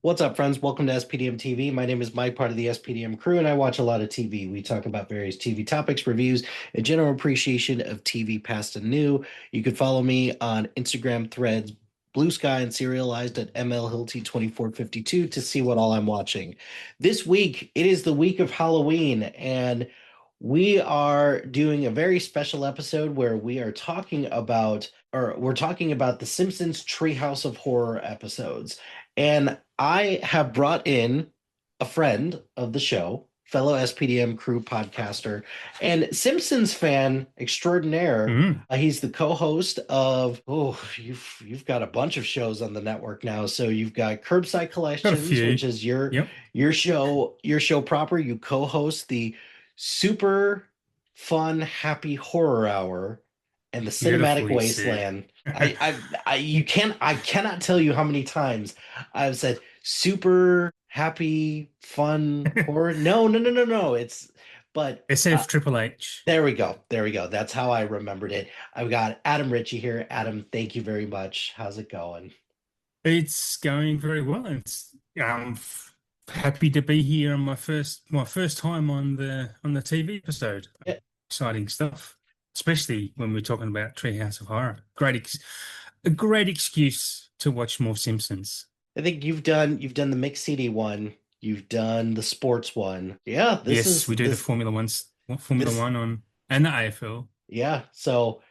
What's up, friends? Welcome to SPDM TV. My name is Mike, part of the SPDM crew, and I watch a lot of TV. We talk about various TV topics, reviews, and general appreciation of TV past and new. You can follow me on Instagram, Threads, Blue Sky, and serialized at MLHilty2452 to see what all I'm watching. This week, it is the week of Halloween, and we are doing a very special episode where we're talking about the Simpsons Treehouse of Horror episodes. And I have brought in a friend of the show, fellow SPDM crew podcaster, and Simpsons fan extraordinaire. Mm, He's the co-host of you've got a bunch of shows on the network now. So you've got Curbside got a Collections, few. which is your Yep. your show proper. You co-host the super fun, happy horror hour and the cinematic Beautifully said. wasteland. I cannot tell you how many times I've said super happy fun horror. No, no, no, no, no. But SF Triple H. there we go. There we go. That's how I remembered it. I've got Adam Ritchie here. Adam, thank you very much. How's it going? It's going very well. It's happy to be here on my first time on the TV episode. Yeah, Exciting stuff, especially when we're talking about Treehouse of Horror. A great excuse to watch more Simpsons. I think you've done the mixed CD one. You've done the sports one. Yeah, this Yes, is we do the this Formula this One on and the AFL. yeah. So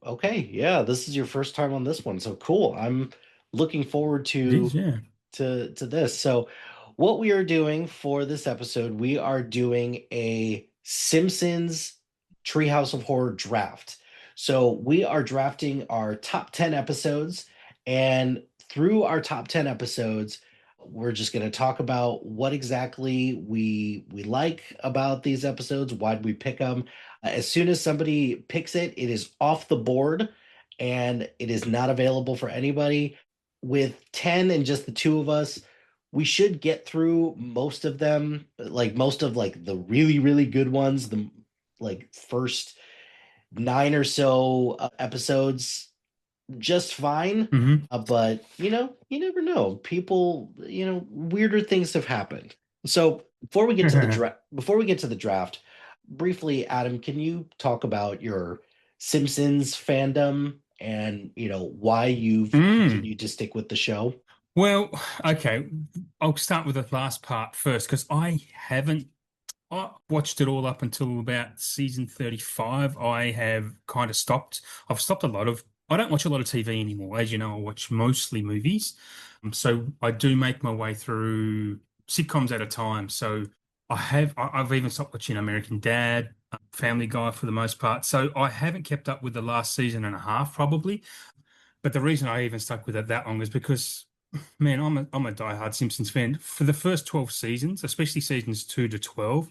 okay, yeah, this is your first time on this one. So cool. I'm looking forward It is, to yeah. this. So what we are doing for this episode, we are doing a Simpsons Treehouse of Horror draft. So we are drafting our top 10 episodes, and through our top 10 episodes, we're just going to talk about what exactly we like about these episodes, why'd we pick them. As soon as somebody picks it, it is off the board and it is not available for anybody. With 10 and just the two of us, we should get through most of them, like most of like the really, really good ones, the like first nine or so episodes just fine. Hmm. But you never know. People, weirder things have happened. So before we get to the draft, briefly, Adam, can you talk about your Simpsons fandom and why you've Mm. continued to stick with the show? Well, okay. I'll start with the last part first because I watched it all up until about season 35. I have kind of stopped. I don't watch a lot of TV anymore. As you know, I watch mostly movies. So I do make my way through sitcoms at a time. So I've even stopped watching American Dad, Family Guy for the most part. So I haven't kept up with the last season and a half probably. But the reason I even stuck with it that long is because, man, I'm a diehard Simpsons fan. For the first 12 seasons, especially seasons 2 to 12,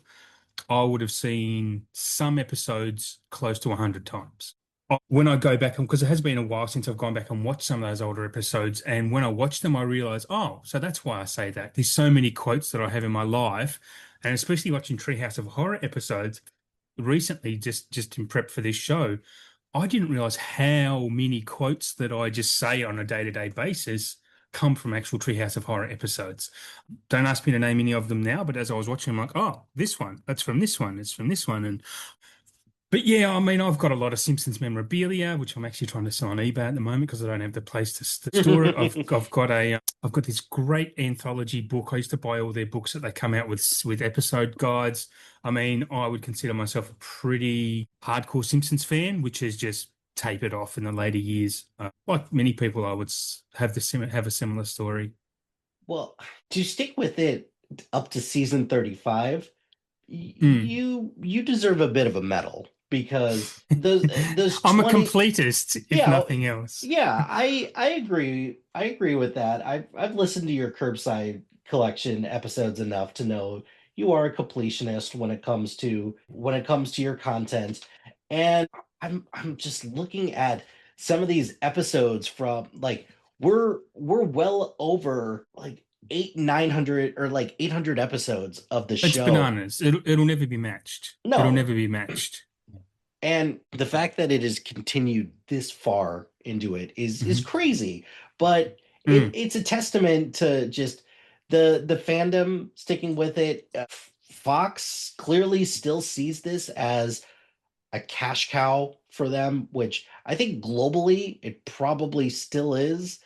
I would have seen some episodes close to 100 times. When I go back, because it has been a while since I've gone back and watched some of those older episodes, and when I watch them, I realize, oh, so that's why I say that. There's so many quotes that I have in my life, and especially watching Treehouse of Horror episodes recently, just in prep for this show, I didn't realize how many quotes that I just say on a day-to-day basis come from actual Treehouse of Horror episodes. Don't ask me to name any of them now, but as I was watching, I'm like, oh, this one, that's from this one, it's from this one. But yeah, I mean, I've got a lot of Simpsons memorabilia, which I'm actually trying to sell on eBay at the moment because I don't have the place to store it. I've got this great anthology book. I used to buy all their books that they come out with episode guides. I mean, I would consider myself a pretty hardcore Simpsons fan, which has just tapered off in the later years. Like many people, I would have a similar story. Well, to stick with it up to season 35, Mm. you deserve a bit of a medal because those I'm a 20. completist, if Yeah, nothing else. yeah, I agree. I agree with that. I've listened to your curbside collection episodes enough to know you are a completionist when it comes to your content. And I'm just looking at some of these episodes from like we're well over like 900 or like 800 episodes of the It's show. bananas. It'll never be matched. It'll No, never be matched. and the fact that it has continued this far into it is Hmm. crazy. But Mm, it's a testament to just the fandom sticking with it. Fox clearly still sees this as a cash cow for them, which I think globally it probably still is.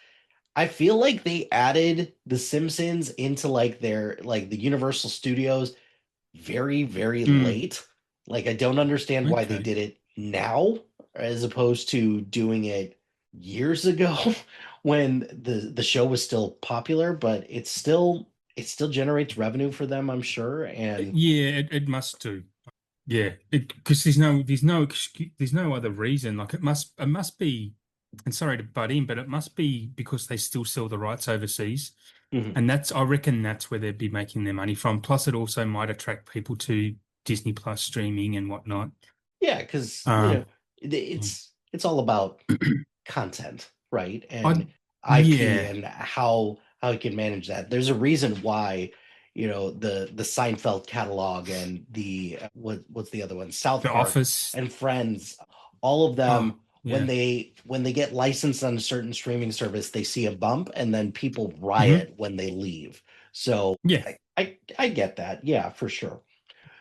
I feel like they added The Simpsons into like their like the Universal Studios very, very mm, late. Like I don't understand why they okay. did it now as opposed to doing it years ago when the show was still popular, but it still generates revenue for them, I'm sure. And Yeah, it must do. Yeah, because there's no other reason. Like it must be. And sorry to butt in, but it must be because they still sell the rights overseas, mhm. and I reckon that's where they'd be making their money from. Plus, it also might attract people to Disney Plus streaming and whatnot. Yeah, because Um, it's all about content, right? I And IP yeah, and how you can manage that. There's a reason why, the Seinfeld catalog and the what's the other one? South The Park Office. and Friends, all of them Oh yeah. when they get licensed on a certain streaming service, they see a bump and then people Hmm. riot when they leave. So Yeah. I get that. Yeah, for sure.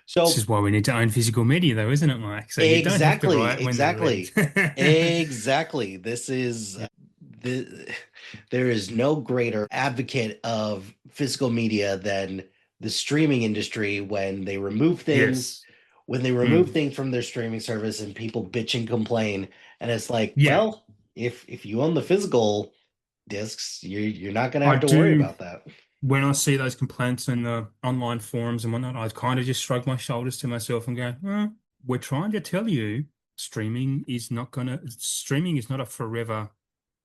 This So is why we need to own physical media, though, isn't it, Mike? So you don't have to exactly, write when they leave. exactly, exactly. This is the there is no greater advocate of physical media than the streaming industry Yes. when they remove Mm. things from their streaming service and people bitch and complain. And it's like, Yeah. well, if you own the physical discs, you're not gonna I have to worry do. about that. When I see those complaints in the online forums and whatnot, I kind of just shrug my shoulders to myself and go, we're trying to tell you streaming is not a forever,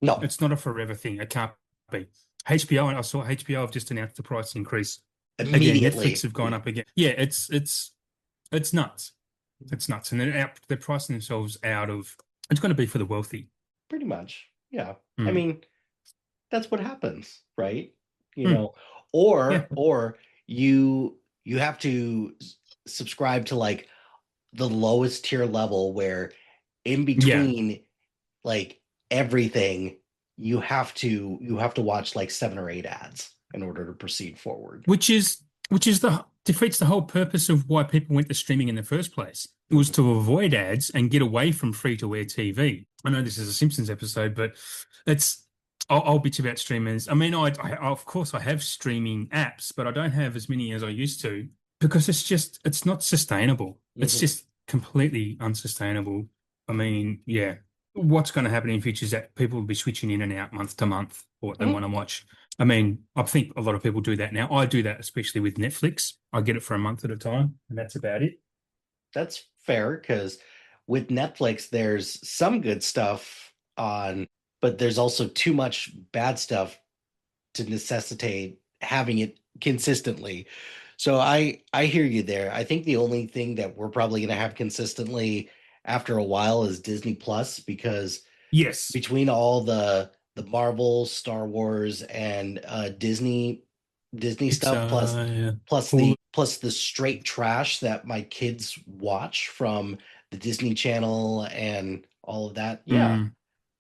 No, it's not a forever thing. It can't be. HBO, and I saw HBO have just announced the price increase. Again, Netflix immediately. have gone up again. Yeah, it's nuts. It's nuts. And they're pricing themselves out of, it's going to be for the wealthy. Pretty much. Yeah. I Mm. mean, that's what happens, right? You Mm. know, Yeah. or you have to subscribe to like the lowest tier level where in Yeah. between like everything you have to watch like 7 or 8 ads in order to proceed forward. which is which is the defeats the whole purpose of why people went to streaming in the first place. It was Mhm. to avoid ads and get away from free-to-air TV. I know this is a Simpsons episode, but it's I'll bitch about streamers. I mean, of course I have streaming apps, but I don't have as many as I used to because it's not sustainable. It's Mhm. just completely unsustainable. I mean, yeah, what's going to happen in future is that people will be switching in and out month to month for what they Mhm. want to watch. I mean, I think a lot of people do that now. I do that, especially with Netflix. I get it for a month at a time, and that's about it. That's fair because with Netflix, there's some good stuff on, but there's also too much bad stuff to necessitate having it consistently. So I hear you there. I think the only thing that we're probably going to have consistently after a while is Disney Plus because Yes. between all the Marvel, Star Wars, and Disney It's stuff, all plus the straight trash that my kids watch from the Disney Channel and all of that. Yeah. mm,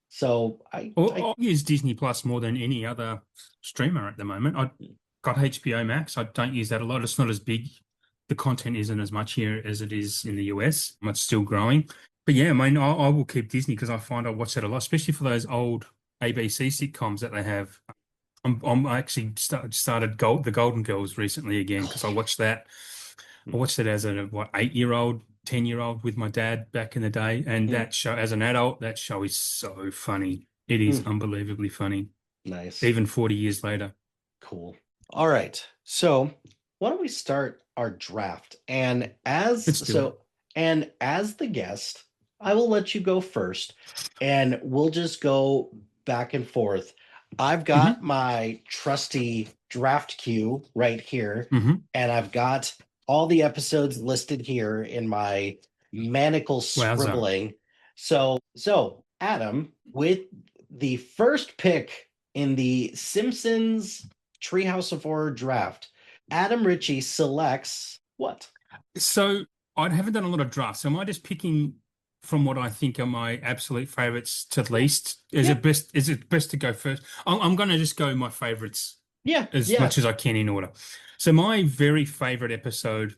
So I use Disney Plus more than any other streamer at the moment. I got HBO Max. I don't use that a lot. It's not as big. The content isn't as much here as it is in the US. It's still growing. But yeah, I mean, I will keep Disney because I find I watch that a lot, especially for those old ABC sitcoms that they have. I actually started the Golden Girls recently again because I watched that. I watched it as a 8-year-old, 10-year-old with my dad back in the day, and mm, that show as an adult, that show is so funny. It is mm, unbelievably funny, nice. even 40 years later. Cool. All right. So why don't we start our draft? Let's do it. And as the guest, I will let you go first, and we'll just go back and forth. I've got Hmm. my trusty draft queue right here, Hmm. and I've got all the episodes listed here in my maniacal Wowza. scribbling. So Adam, with the first pick in the Simpsons Treehouse of Horror draft, Adam Ritchie selects what? So I haven't done a lot of drafts. So am I just picking from what I think are my absolute favorites to Yeah, least. Is yeah, it best? Is it best to go first? I'm going to just go my favorites yeah, as yeah. much as I can in order. So my very favorite episode,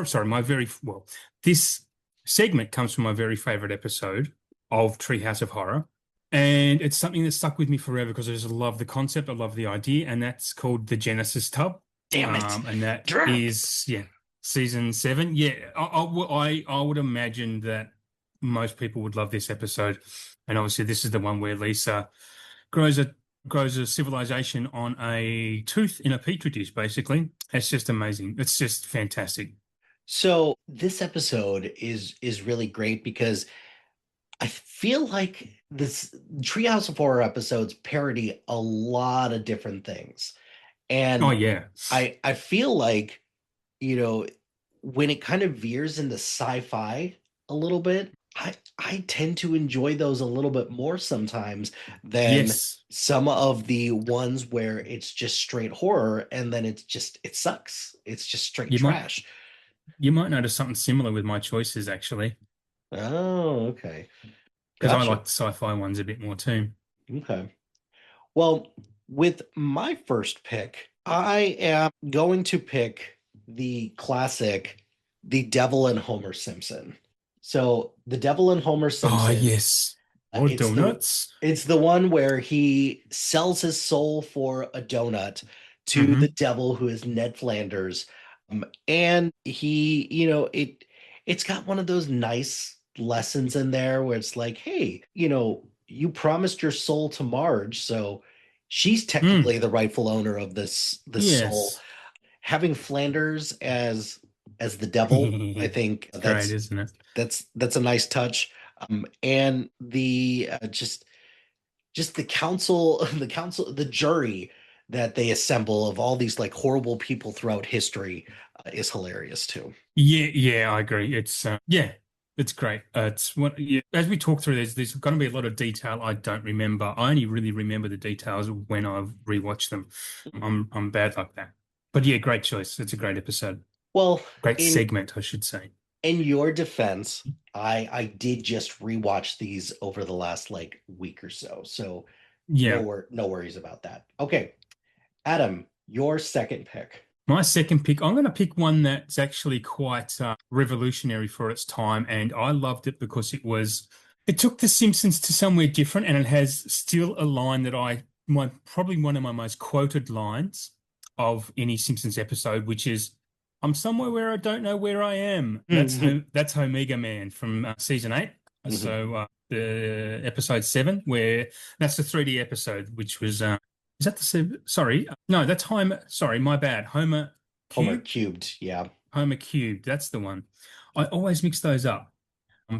sorry, my very well, this segment comes from my very favorite episode of Treehouse of Horror, and it's something that stuck with me forever because I just love the concept, I love the idea, and that's called the Genesis Tub. Damn it. And that Drop. is, yeah, season 7. Yeah, I would imagine that most people would love this episode, and obviously this is the one where Lisa grows a grows a civilization on a tooth in a petri dish, basically. It's just amazing. It's just fantastic. So this episode is really great because I feel like this Treehouse of Horror episodes parody a lot of different things. Oh And yeah. I feel like, you know, when it kind of veers into sci-fi a little bit, I tend to enjoy those a little bit more sometimes than Yes. some of the ones where it's just straight horror and then it sucks. It's just straight You might trash. you might notice something similar with my choices actually, Oh, okay. because I Gotcha. like the sci-fi ones a bit more too. Okay. Well, with my first pick, I am going to pick the classic The Devil and Homer Simpson. So, The Devil and Homer Oh Simpson, yes. Or it's the donuts. one where he sells his soul for a donut to the Hmm. devil who is Ned Flanders. And he, it's got one of those nice lessons in there where it's like, hey, you promised your soul to Marge, so she's Mm. technically the rightful owner of this soul. Yes. Having Flanders as the devil, I think It's great, that's isn't it? that's a nice touch. And the just the council, the jury that they assemble of all these like horrible people throughout history is hilarious too. Yeah, yeah, I agree. Yeah, it's great. It's what yeah, as we talk through there's going to be a lot of detail I don't remember. I only really remember the details when I've rewatched them. Mhm. I'm bad like that. But yeah, great choice. It's a great episode. Well, Great in segment, I should say. your defense, I did just rewatch these over the last like week or so. So Yeah. no worries about that. Okay, Adam, your second pick. My second pick, I'm going to pick one that's actually quite revolutionary for its time, and I loved it because it took The Simpsons to somewhere different, and it has still a line that probably one of my most quoted lines of any Simpsons episode, which is, "I'm somewhere where I don't know where I am." Mhm, That's Omega Man from season 8. mhm. So the episode 7, where that's the 3D episode, which was is that the sorry? No, that's Homer. Sorry, my bad. Homer Homer Cube? cubed, yeah. Homer Cube. That's the one. I always mix those up.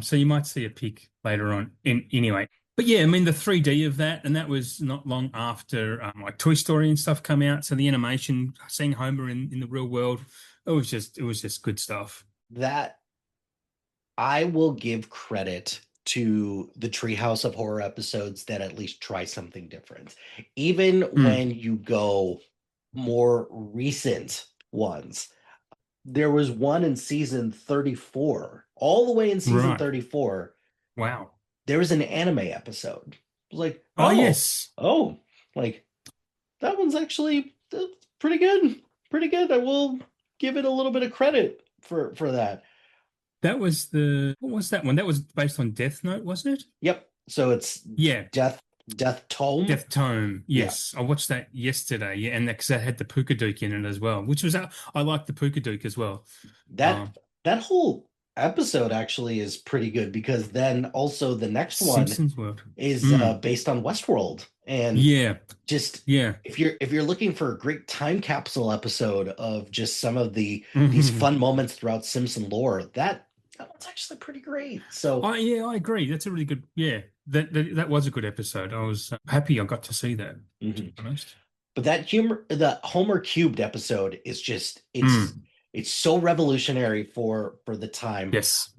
So you might see a pic later on. Anyway, but yeah, I mean the 3D of that, and that was not long after like Toy Story and stuff come out. So the animation, seeing Homer in the real world, it was just good stuff. That I will give credit to the Treehouse of Horror episodes that at least try something different. Even Mm, when you go more recent ones, there was one in season 34, all the way in season right. 34, Wow. there was an anime episode. I was like, Oh yes. like that one's actually pretty good. Pretty good. I will give it a little bit of credit for that. That was what was that one? That was based on Death Note, wasn't it? Yep. So it's Yeah. Death Tome. Death Tome, Yeah. yes, I watched that yesterday. Yeah, and because that had the Pukaduke in it as well, which was I like the Pukaduke as well. That Um, that whole episode actually is pretty good because then also the next one Simpsons World. is Mm, based on Westworld. And yeah, just yeah. if you're looking for a great time capsule episode of just some of these fun moments throughout Simpson lore, that one's actually pretty great. So Yeah, I agree. That's a really good. Yeah, that was a good episode. I was happy I got to see that. To be mhm. honest. But the Homer cubed episode is just Mm, it's so revolutionary for the time. yes.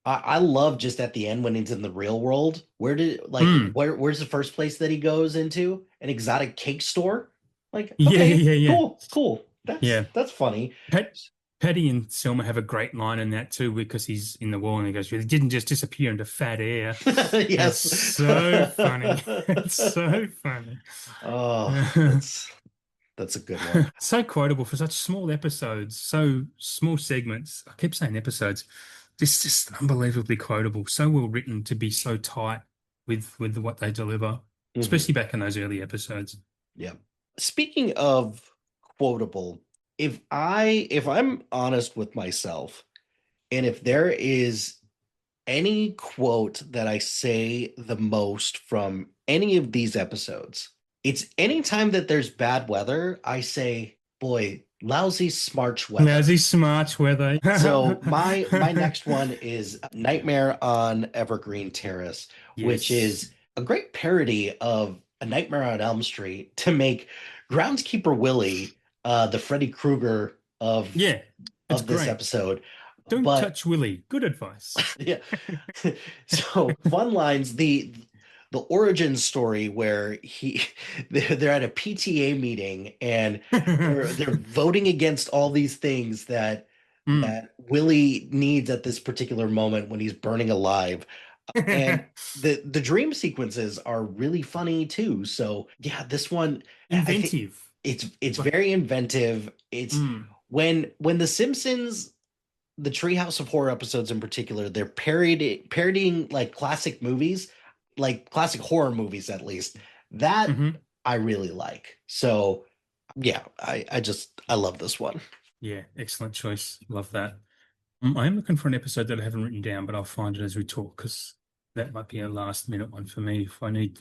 I love just at the end when he's in the real world. Mm, Where's the first place that he goes into? An exotic cake store? Like, yeah, okay, yeah, yeah, cool. yeah. That's funny. Pat, Patty and Selma have a great line in that too, because he's in the wall and he goes, "It didn't just disappear into fat air." That's Yes. so funny. It's so funny. Oh, that's a good one. So quotable for such small episodes, so small segments. I keep saying episodes. This just unbelievably quotable. So well written to be so tight with what they deliver, Mhm. especially back in those early episodes. Yeah. Speaking of quotable, if I'm honest with myself, and if there is any quote that I say the most from any of these episodes, it's anytime that there's bad weather, I say, boy, lousy smarch weather. Lousy smarts, were they? So my next one is Nightmare on Evergreen Terrace, which Yes. is a great parody of A Nightmare on Elm Street to make Groundskeeper Willie the Freddy Krueger Yeah, it's of this great. episode. Don't But touch Willie. Good advice. yeah. So fun lines, the origin story where they're at a PTA meeting and they're voting against all these things Mm. that Willie needs at this particular moment when he's burning alive. And the dream sequences are really funny too. So yeah, this one I think Inventive. it's Like, very inventive. It's mm, when the Simpsons, the Treehouse of Horror episodes in particular, they're parodying like classic movies, like classic horror movies at least. That hmm. I really like. So yeah, I love this one. Yeah, excellent choice. Love that. I am looking for an episode that I haven't written down, but I'll find it as we talk because that might be a last minute one for me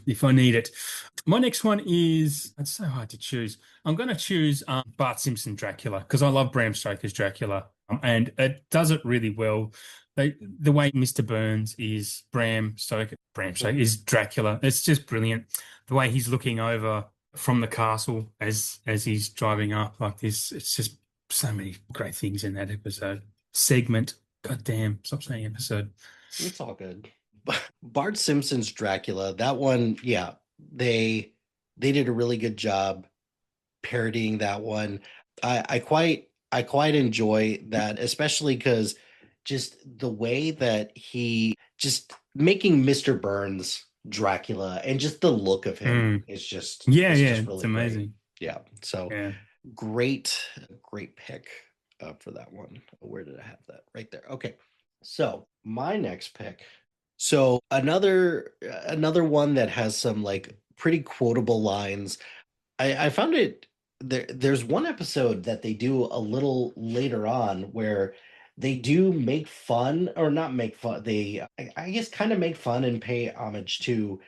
if I need it. My next one is it's so hard to choose. I'm going to choose Bart Simpson Dracula because I love Bram Stoker's Dracula, and it does it really well. The way Mr. Burns is Bram Stoker is Dracula. It's just brilliant. The way he's looking over from the castle as he's driving up like this. It's just so many great things in that episode segment. God damn, stop saying episode. It's all good. Bart Simpson's Dracula, that one, yeah, they they did a really good job parodying that one. I quite enjoy that, especially because just the way that he just making Mr. Burns Dracula and just the look of him Mm. is just Yeah, is yeah, just it's really great. amazing. Yeah. So Yeah. great, great pick for that one. Where did I have that? Right there. Okay. So my next pick. So another one that has some like pretty quotable lines. I found it there's one episode that they do a little later on where they do make fun or not make fun. They I guess kind of make fun and pay homage to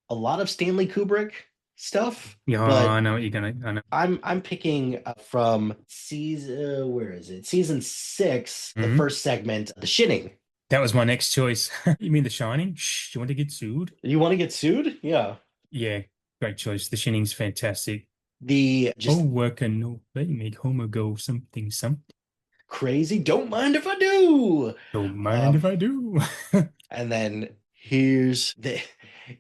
a lot of Stanley Kubrick stuff, Yeah, but I know what you're gonna. I know. I'm picking from season where is it? Season 6, the Mhm. first segment, The Shinning. That was my next choice. You mean The Shining? Shh, you want to get sued? You want to get sued? Yeah. Yeah, great choice. The Shining's fantastic. The Oh, just work and no play make Homer go something something. crazy, don't mind if I do. Don't mind Um, if I do. and then here's the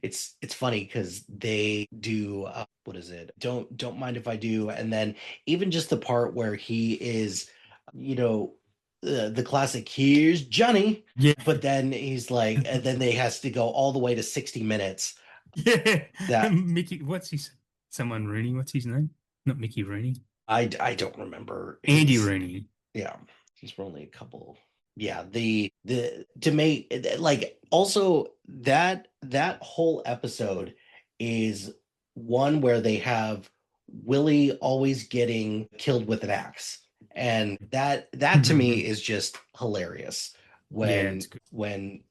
it's funny because they do what is it? Don't mind if I do. And then even just the part where he is, you know, the classic here's Johnny, Yeah, but then he's like, and then they has to go all the way to 60 minutes. yeah. That Mickey, what's his? Someone Rooney. What's his name? Not Mickey Rooney. I don't remember Andy his. Rooney. Yeah, he's only a couple. Yeah, the to make like also that whole episode is one where they have Willie always getting killed with an axe. And that to me is just hilarious Yeah, it's good. when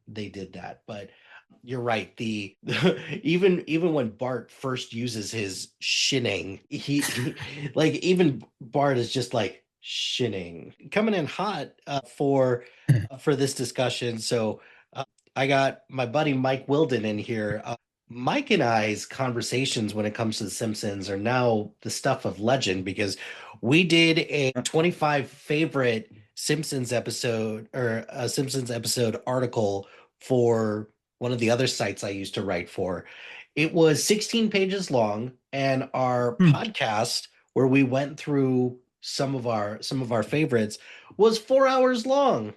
they did that. But you're right. The even when Bart first uses his shinning, he like even Bart is just like shinning coming in hot for this discussion. So I got my buddy Mike Whildin in here. Mike and I's conversations when it comes to The Simpsons are now the stuff of legend because we did a 25 favorite Simpsons episode or a Simpsons episode article for one of the other sites I used to write for. It was 16 pages long, and our Hmm. podcast where we went through some of our favorites was 4 hours long.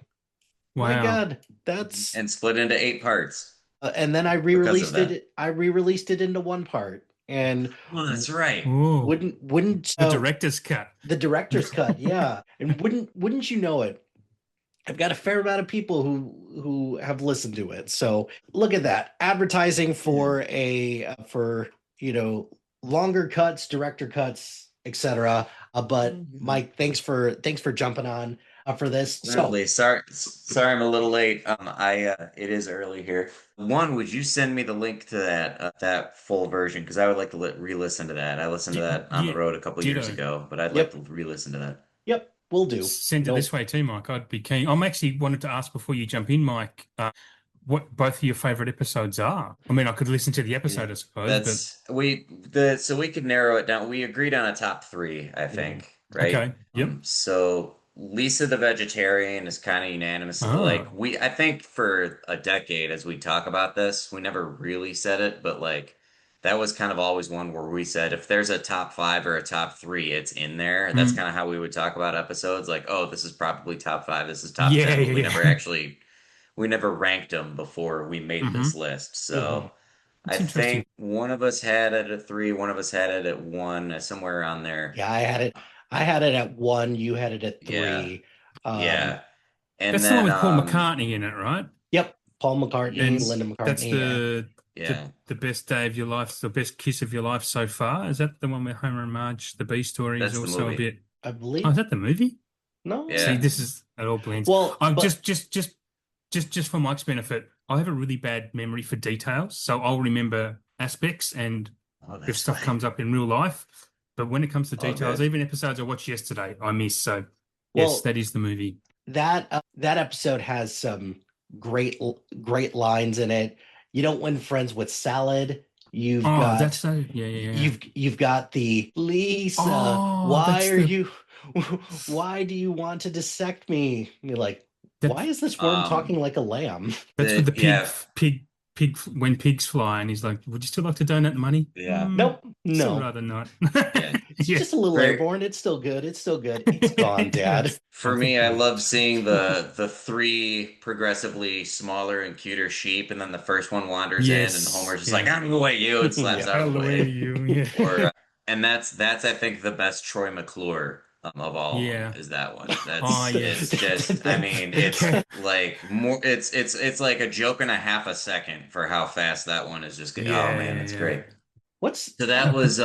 My Wow. God, that's And split into 8 parts and then I because of re-released that. it. I re-released it into one part, and Oh, that's right. Oh, wouldn't the director's cut. the director's cut, yeah, and wouldn't you know it? I've got a fair amount of people who have listened to it. So look at that advertising Yeah. for for you know longer cuts, director cuts, etc. But Mhm. Mike, thanks for jumping on for this. So Certainly. Sorry, I'm a little late. It is early here. One, would you send me the link to that full version? Because I would like to re-listen to that. I listened to that on the Yeah, road a couple years ditto. ago, but I'd like yep, to re-listen to that. yep, we'll do. Send it No, this way too, Mike. I'd be keen. I'm actually wanted to ask before you jump in, Mike, what both of your favorite episodes are. I mean, I could listen to the Yeah. episode, I suppose, but That's we the so we could narrow it down. We agreed on a top three, I mhm. think, right? okay. Yep. So Lisa the vegetarian is kind of unanimous. Like Ah. I think for a decade as we talk about this, we never really said it, but like that was kind of always one where we said if there's a top five or a top three, it's in there. That's Mm. kind of how we would talk about episodes. Like, oh, this is probably top five, this is top Yeah, 10, but yeah, yeah. we never ranked them before we made hmm this list. Mhm. So I It's interesting. think one of us had it at three, one of us had it at one, somewhere around there. Yeah, I had it at one. You had it at Yeah, three. Um, yeah. And That's the one then with Paul McCartney in it, right? yep, Paul McCartney, And yes, Linda that's McCartney. Yeah. the yeah, the best day of your life, the best kiss of your life so far. Is that the one where Homer and Marge, the B story, is that's the also a movie. bit? I Oh, believe is that the movie? no. See, Yeah. this is it all blends. Well, I'm but just for Mike's benefit, I have a really bad memory for details, so I'll remember aspects and Oh, if that's stuff fine. comes up in real life. But when it comes to All details, good. even episodes I watched yesterday, I miss. So yes, well that is the movie. that episode has some great lines in it. You don't win friends with salad. You've Oh, that's got so yeah, yeah, yeah. you've got the Lisa. Oh, that's the Why do you want to dissect me? You're like, why that's is this worm Um, talking like a lamb? that's with the yeah, pig when pigs fly, and he's like, "Would you still like to donate the money?" yeah, Nope, Still no. rather not. yeah. It's Yeah. just a little For airborne. It's still good. It's still good. It's gone, Dad. for me, I love seeing the three progressively smaller and cuter sheep, and then the first one wanders in, and Yes. Homer's just like, Yeah. "Out of the way, you!" and slaps Yeah. out of Out the the way, way. you. Or Yeah. and that's I think the best Troy McClure of all of them Yeah. is that one. Oh, That's it's yes. just I mean it's Okay. like more it's like a joke and a half a second for how fast that one is just oh Yeah, man, yeah, that's yeah. great. What's So that was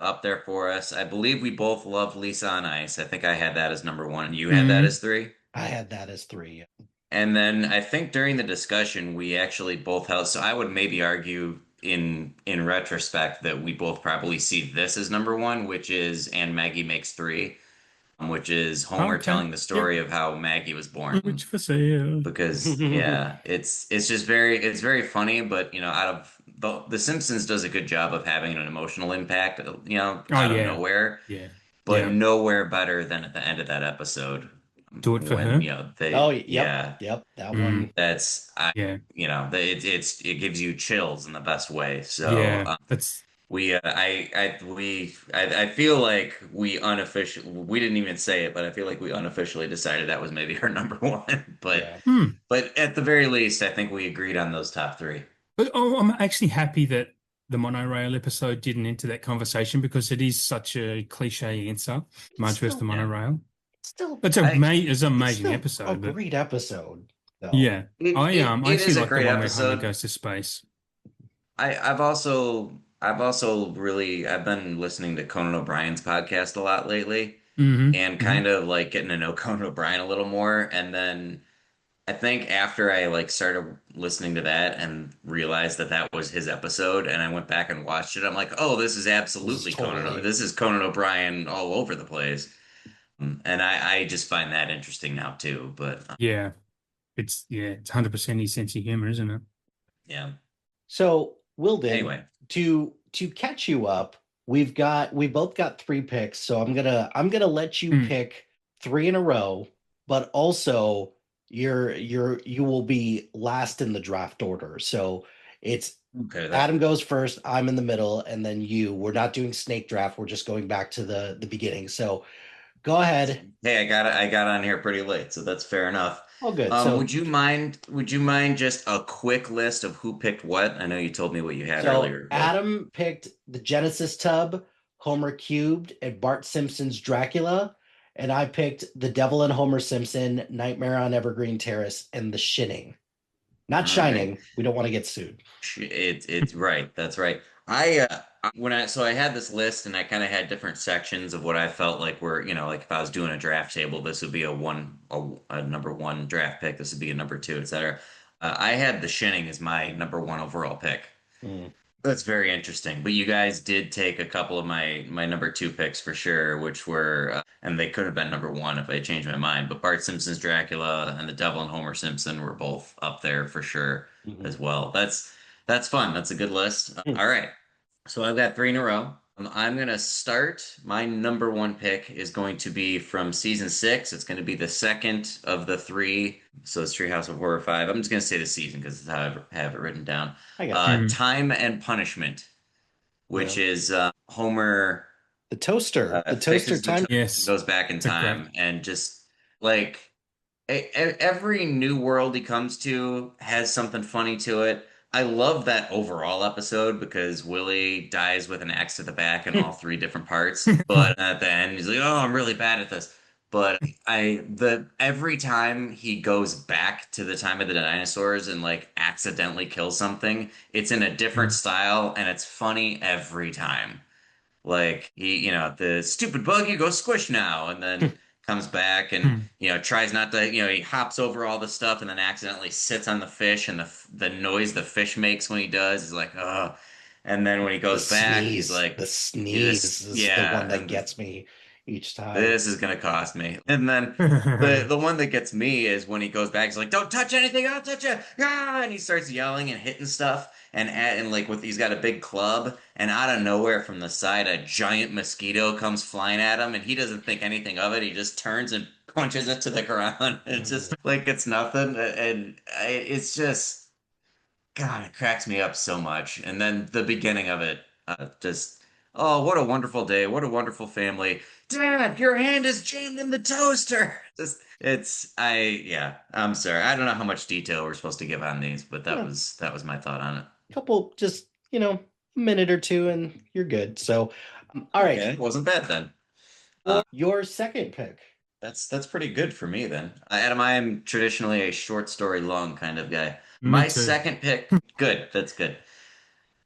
up there for us. I believe we both love Lisa on Ice. I think I had that as number one and you had that hmm as three. I had that as three. And then I think during the discussion we actually both held so I would maybe argue in retrospect that we both probably see this as number one, which is And Maggie Makes Three, which is Homer Okay. telling the Yep. story of how Maggie was born. Which for sale. Because yeah, it's just very funny, but you know, out of the Simpsons does a good job of having an emotional impact, you know, Oh out of yeah. nowhere, Yeah. but Yeah. nowhere better than at the end of that episode Do it for when, her. you know, Oh, they yep, yeah, yep. That Mm. one. that's I Yeah. you know, it gives you chills in the best way. So, Yeah. That's I feel like we didn't even say it, but I feel like we unofficially decided that was maybe our number one. Yeah. But at the very least, I think we agreed on those top three. but oh, I'm actually happy that the monorail episode didn't enter that conversation because it is such a cliche answer. It's Marge versus the still Yeah. monorail. still I It's an it's amazing still a episode, but great episode, though. yeah. I it actually is a like the great one where Homer episode. goes to space. I've also really I've been listening to Conan O'Brien's podcast a lot lately and Hmm kind of like getting to know Conan O'Brien a little more. And then I think after I like started listening to that and realized that that was his episode, and I went back and watched it, I'm like, oh, this is This is absolutely totally This is Conan O'Brien all over the place. And I just find that interesting now too. But Yeah. It's 100% his sense of humor, isn't it? yeah. so. Wilden, Anyway, to catch you up, we both got three picks, so I'm gonna let you Mm. pick three in a row, but also you will be last in the draft order. So it's Okay, Adam goes first, I'm in the middle, and then you. We're not doing snake draft. We're just going back to the beginning. So go ahead. hey, I got on here pretty late, so that's fair enough. All good. So Would you mind just a quick list of who picked what? I know you told me what you had so earlier, but Adam picked the Genesis tub, Homer cubed, and Bart Simpson's Dracula, and I picked the Devil and Homer Simpson, Nightmare on Evergreen Terrace, and The Shinning. Not all right. Shining. We don't want to get sued. It's right. That's right. When I had this list and I kind of had different sections of what I felt like were, like if I was doing a draft table, this would be a number one draft pick. This would be a number two, etc. I had The Shining as my number one overall pick. Mm. That's very interesting. But you guys did take a couple of my number two picks for sure, which were, and they could have been number one if I changed my mind. But Bart Simpson's Dracula and The Devil and Homer Simpson were both up there for sure Mhm. as well. That's fun. That's a good list. Hmm. All right. So I've got three in a row. I'm gonna start. My number one pick is going to be from season six. It's going to be the second of the three. So it's Treehouse of Horror 5. I'm just gonna say the season because it's how I have it written down. I got you. Mm. Time and Punishment, Yeah. which is Homer The toaster. The toaster fixes the time. time and Yes, goes back in it's a great. time, and just like every new world he comes to has something funny to it. I love that overall episode because Willie dies with an axe to the back in all three different parts. But at the end, he's like, "Oh, I'm really bad at this." But the every time he goes back to the time of the dinosaurs and like accidentally kills something, it's in a different Mm. style and it's funny every time. Like the stupid bug, you go squish now, and then comes back and Mm. tries not to, he hops over all the stuff and then accidentally sits on the fish, and the noise the fish makes when he does is like, oh. And then when he The goes back, he's sneeze. like, The sneeze this, is the one yeah, that gets me each time. this is gonna cost me. And then the one that gets me is when he goes back, he's like, "Don't touch anything, I'll touch it!" Ah! And he starts yelling and hitting stuff, and like he's got a big club, and out of nowhere from the side, a giant mosquito comes flying at him, and he doesn't think anything of it. He just turns and punches it to the ground. It's Mhm. just like it's nothing, and it's just. God, it cracks me up so much. And then the beginning of it, just, oh, what a wonderful day. What a wonderful family. Dad, your hand is jammed in the toaster. Yeah, I'm sorry. I don't know how much detail we're supposed to give on these, but that Yeah, was my thought on it. couple, just a minute or two, and you're good. So, all right. Okay, it wasn't bad then. For your second pick. That's pretty good for me then. Adam, I am traditionally a short story long kind of guy. Me My too. second pick, good, that's good.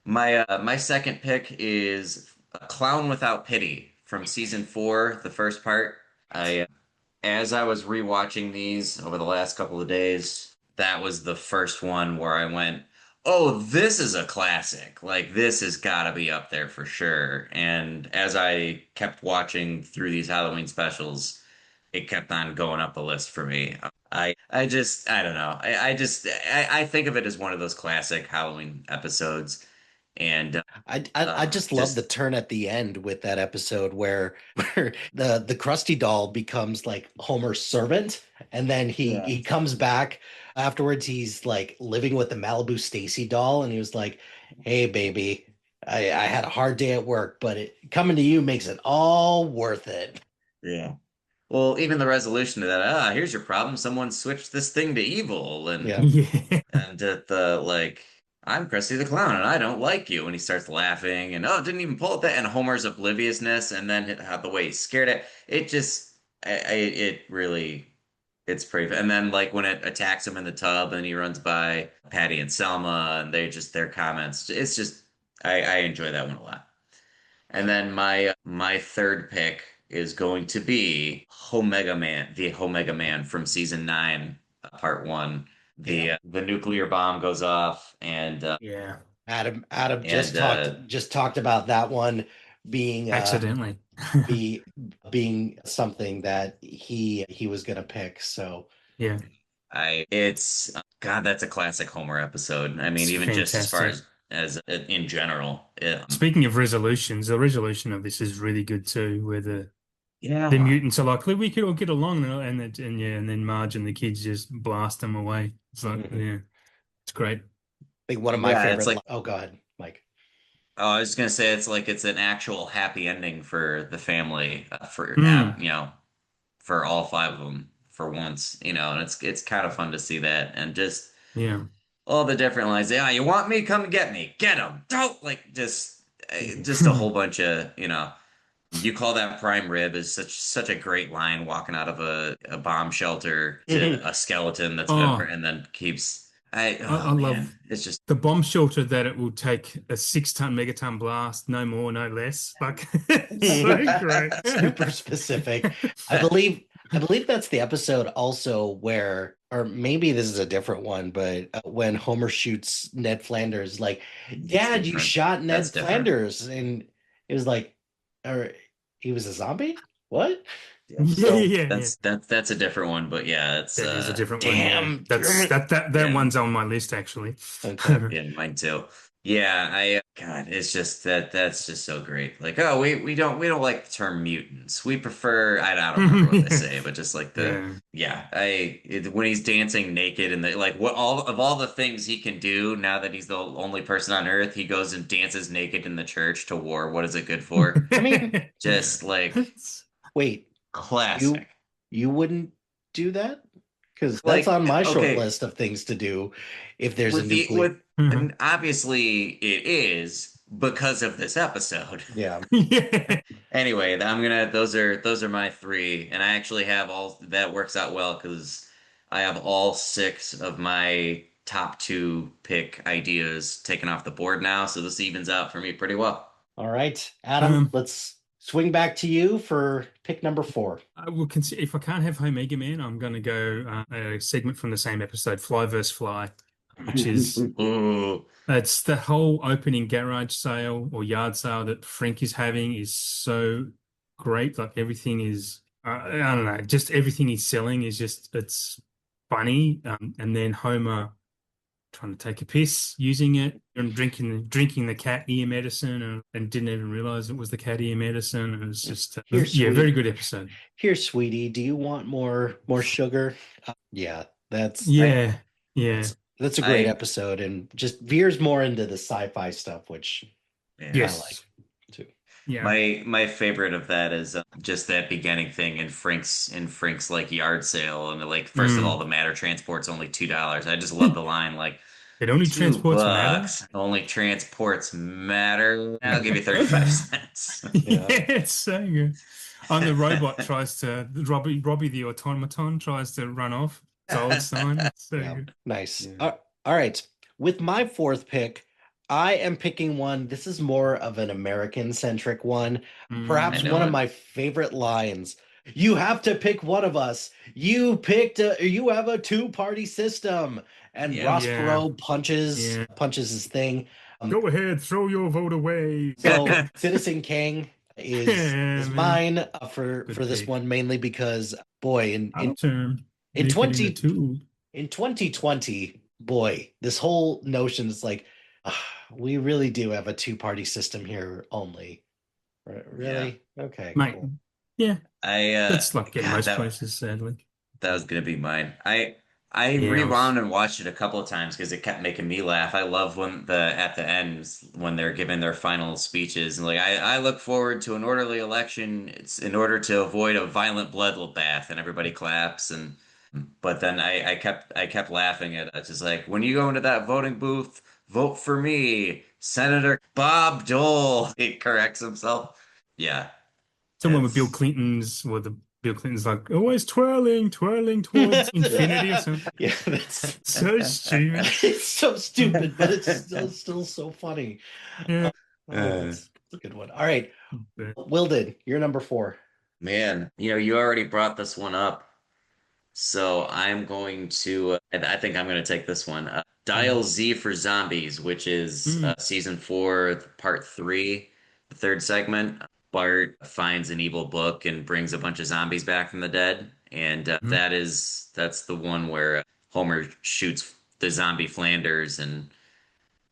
My second pick is A Clown Without Pity from season four, the first part. As I was rewatching these over the last couple of days, that was the first one where I went, "Oh, this is a classic. Like this has got to be up there for sure." And as I kept watching through these Halloween specials, it kept on going up the list for me. I don't know. I think of it as one of those classic Halloween episodes, and I just love the just turn at the end with that episode where where the Krusty doll becomes like Homer's servant, and then yeah, he comes back afterwards. He's like living with the Malibu Stacy doll, and he was like, "Hey, baby, I had a hard day at work, but coming to you makes it all worth it." yeah. Well, even the resolution to that, here's your problem. Someone switched this thing to evil, and Yeah. Yeah. and at the like, I'm Krusty the Clown, and I don't like you. And he starts laughing, and didn't even pull at that. And Homer's obliviousness, and then how the way he scared it, it just, it really, it's pretty. And then like when it attacks him in the tub, and he runs by Patty and Selma, and their comments, it's just, I enjoy that one a lot. And then my third pick is going to be Omega Man, the Omega Man from season nine, part one. Yeah. The nuclear bomb goes off, Yeah. Adam and just talked about that one being Accidentally. be being something that he was gonna pick. So Yeah. I it's God, that's a classic Homer episode. I mean, It's even just as far fantastic. as in general. Speaking of resolutions, the resolution of this is really good too, where the Yeah. mutants are like, we could all get along, and yeah, and then Marge and the kids just blast them away. It's like, mhm. yeah, it's great. Like one of my Yeah, it's favorite. like Oh God, Mike. oh, I was gonna say it's like it's an actual happy ending for the family Mm, for all five of them for once, and it's kind of fun to see that and just yeah. all the different lines. Yeah, you want me? Come get me. Get him. Don't like just a whole bunch of. You call that prime rib is such a great line walking out of a bomb shelter to a skeleton that's been Oh, and then keeps I oh man, love it's just the bomb shelter that it will take a 6-ton megaton blast, no more, no less. Like it's so great. Super specific. I believe that's the episode also where, or maybe this is a different one, but when Homer shoots Ned Flanders, like, it's Dad, you different. shot That's Ned different. Flanders, and it was like, or he was a zombie? What? Yeah. Yeah, So yeah, yeah. That's a different one, but yeah, it's That is a different one. Yeah, damn, that's damn that yeah. one's on my list actually. Okay. Yeah, mine too. Yeah, God, it's just that's just so great. Like, oh, we don't like the term mutants. We prefer I don't remember what they say, but just like Yeah. yeah, when he's dancing naked and like what all the things he can do now that he's the only person on Earth, he goes and dances naked in the church to war. What is it good for? I mean, Just like wait, you classic. you wouldn't do that? Because that's Like, on my short okay, list of things to do if there's a with the nuclear. with and obviously it is because of this episode. Yeah. Yeah. Anyway, those are my three, and I actually have all that works out well because I have all six of my top two pick ideas taken off the board now, so this evens out for me pretty well. All right, Adam, Um, let's swing back to you for pick number four. I will consider if I can't have Omega Man, I'm going to go a segment from the same episode, Fly vs. Fly, which is Ooh, it's the whole opening garage sale or yard sale that Frank is having is so great. Like everything is, I don't know, just everything he's selling is just it's funny. And then Homer trying to take a piss using it and drinking the cat ear medicine and didn't even realize it was the cat ear medicine. It was just Here, yeah, very sweet. good episode. Here, sweetie. Do you want more sugar? Yeah, Yeah, yeah, that's a great I episode, and just veers more into the sci-fi stuff, which yeah. I like yes, too. yeah. My favorite of that is just that beginning thing in Frank's like yard sale and like first of all Mm. the matter transport's only $2. I just love the line like It only two transports matter. bucks only transports matter. I'll give you 35 cents. Yeah, Yeah, it's so good. And the robot tries to Robbie the automaton tries to run off. It's old sign. It's so yeah, good. nice. Yeah. All right, with my fourth pick, I am picking one. This is more of an American-centric one. I Perhaps one know of it. my favorite lines. You have to pick one of us. You have a two-party system. And Yep. Ross Yeah. Perot Yeah. punches his thing. Go ahead, throw your vote away. So Citizen Kang Yeah, is man. mine for Good this pick. one mainly because boy Out of term. in Make it in the 20 tool. in 2020, boy, this whole notion is like, we really do have a two-party system here only. Yeah. Really? Okay, Mate. cool. Yeah. I That's like in God, most that places, sadly. that was gonna be mine. I Yeah. rewound and watched it a couple of times because it kept making me laugh. I love when the at the end when they're giving their final speeches and like I look forward to an orderly election. It's in order to avoid a violent bloodbath and everybody claps and but then I kept laughing at it. It's just like when you go into that voting booth, vote for me, Senator Bob Dole. He corrects himself. Yeah, Someone with it's Bill Clinton's like always twirling towards infinity or something. Yeah, that's So stupid. it's so stupid, but it's still so funny. Yeah. Oh, uh, that's a good one. All right, But, Wildon, you're number four. man. You already brought this one up. So I'm going to, I think I'm going to take this one. Dial mm, Z for Zombies, which is mm, season four, part three, the third segment. Bart finds an evil book and brings a bunch of zombies back from the dead, and mm. that's the one where Homer shoots the zombie Flanders, and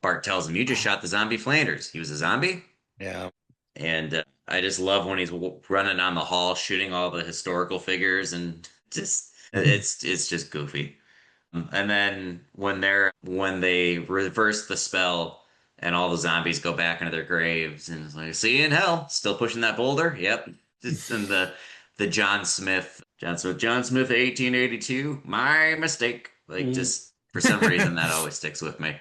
Bart tells him, "You just shot the zombie Flanders. He was a zombie." Yeah. And I just love when he's running down the hall, shooting all the historical figures, and just it's just goofy. And then when they reverse the spell and all the zombies go back into their graves and it's like, see you in hell, still pushing that boulder. Yep. Just in the John Smith 1882, my mistake. Like Mhm. just for some reason that always sticks with me.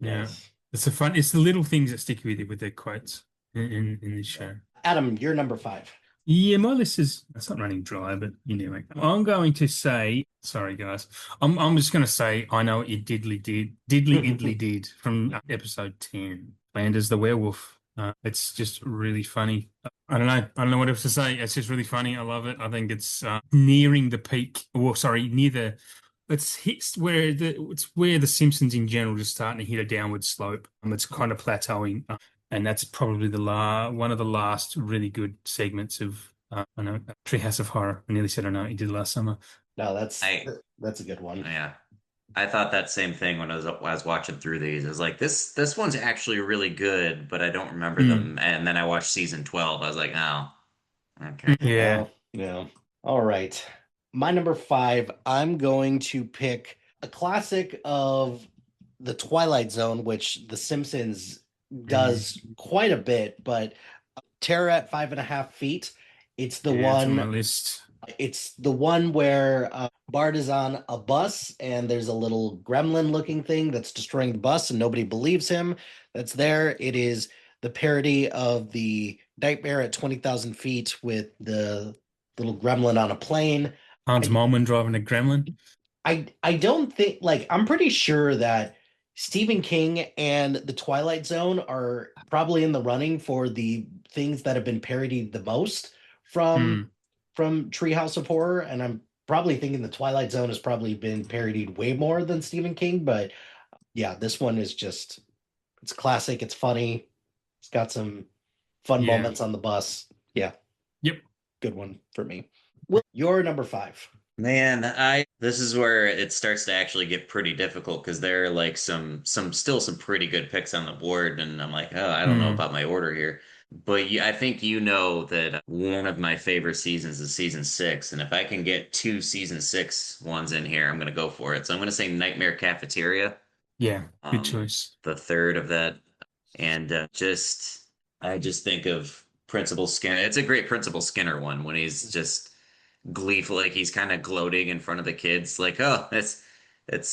Yeah. Yes. It's the little things that stick with you with their quotes in this show. Adam, you're number 5. Yeah, my list is it's not running dry, but anyway. I'm going to say, sorry guys. I'm just gonna say I know what you diddly idly did from episode 10. Landers the werewolf. It's just really funny. I don't know what else to say. It's just really funny. I love it. I think it's nearing the peak, or sorry, near the it's where the Simpsons in general just starting to hit a downward slope. It's kind of plateauing. And that's probably one of the last really good segments of I know Treehouse of Horror. I nearly said I know what you did last summer. No, I that's a good one. Yeah. I thought that same thing when I was watching through these. I was like, this one's actually really good, but I don't remember Mm, them. And then I watched season 12. I was like, oh, okay. yeah. Oh, yeah. All right. My number 5, I'm going to pick a classic of the Twilight Zone, which The Simpsons does quite a bit, but Terror at 5.5 feet. It's the Yeah, it's on my one. list. It's the one where Bart is on a bus and there's a little gremlin looking thing that's destroying the bus and nobody believes him. That's there. It is the parody of the Nightmare at 20,000 feet with the little gremlin on a plane. Hans I, Moleman driving a gremlin. I don't think, like, I'm pretty sure that Stephen King and The Twilight Zone are probably in the running for the things that have been parodied the most from Mm, from Treehouse of Horror, and I'm probably thinking The Twilight Zone has probably been parodied way more than Stephen King, but yeah, this one is just it's classic, it's funny, it's got some fun yeah. moments on the bus. Yeah, Yep. good one for me. Well, you're number 5. Man, I this is where it starts to actually get pretty difficult because there are like some pretty good picks on the board, and I'm like, oh, I don't know Mm, about my order here. But I think you know that one of my favorite seasons is season 6, and if I can get two season 6 ones in here, I'm gonna go for it. So I'm gonna say Nightmare Cafeteria, yeah. Good um, choice. the third of that, and I just think of Principal Skinner. It's a great Principal Skinner one when he's just gleeful, like he's kind of gloating in front of the kids, like, "Oh, it's.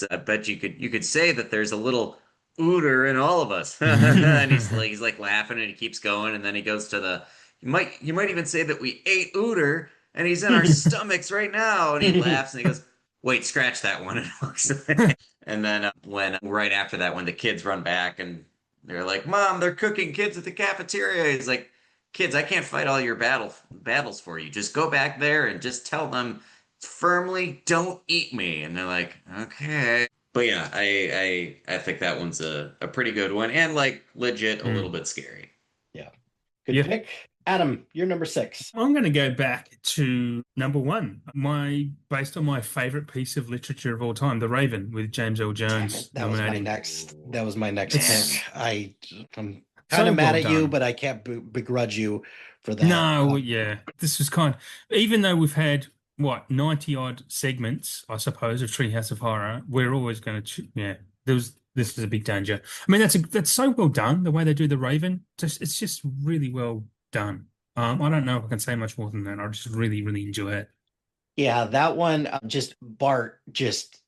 I bet you could say that there's a little ooter in all of us." And he's like laughing, and he keeps going, and then he goes to the. You might even say that we ate ooter, and he's in our stomachs right now. And he laughs, and he goes, "Wait, scratch that one," and walks away. And then when right after that, when the kids run back and they're like, "Mom, they're cooking kids at the cafeteria," he's like, kids, I can't fight all your battles for you. Just go back there and just tell them firmly, don't eat me. And they're like, okay. But yeah, I think that one's a pretty good one and like legit a little Mm, bit scary. Yeah, good yeah. pick. Adam, you're number 6. I'm going to go back to number one, based on my favorite piece of literature of all time, The Raven, with James L. Damn it, Jones that was my nominating. next. That was my next Man. pick. I'm kind So of mad well at you, done. but I can't begrudge you for that. No, yeah, this was even though we've had what 90 odd segments, I suppose, of Treehouse of Horror, we're always going to, yeah, this is a big danger. I mean, that's so well done, the way they do The Raven. It's just really well done. I don't know if I can say much more than that. I just really, really enjoy it. Yeah, that one, just Bart, just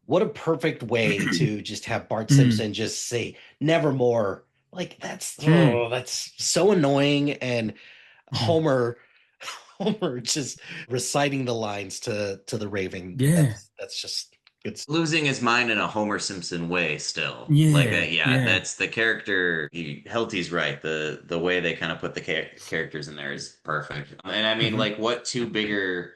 what a perfect way to just have Bart Mm, Simpson just say nevermore. Like mm, that's so annoying. And mm. Homer, Homer just reciting the lines to the Raven. Yeah, That's just good. Losing his mind in a Homer Simpson way still. Like yeah, that, yeah, yeah. that's the character. Helty's right. The way they kind of put the characters in there is perfect. And I mean, Hmm. like, what two bigger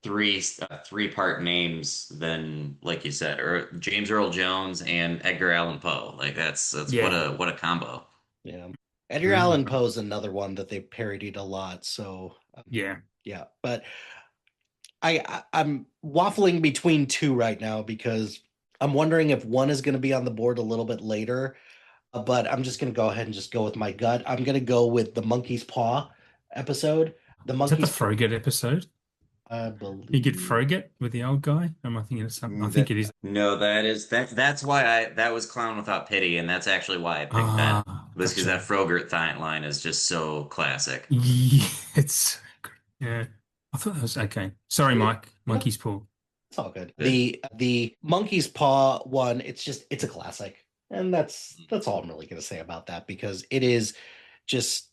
three-part names than, like you said, or James Earl Jones and Edgar Allan Poe. Like that's Yeah, what a combo. Yeah. Edgar really. Allan Poe's another one that they've parodied a lot. So Yeah. yeah, but I'm waffling between two right now because I'm wondering if one is going to be on the board a little bit later. But I'm just going to go ahead and just go with my gut. I'm going to go with the Monkey's Paw episode. The Is that the Monkey's Paw. Frogate episode? I You get believe. Froget with the old guy. Am I thinking of something? I think it is. No, that's why that was Clown Without Pity, and that's actually why I picked that. Ah, Was because that gotcha. Frogurt line is just so classic. Yeah, it's yeah. I thought that was okay. Sorry, Yeah, Mike. no, Monkey's Paw. it's all good. Good. The monkey's paw one, it's a classic. And that's all I'm really gonna say about that because it is just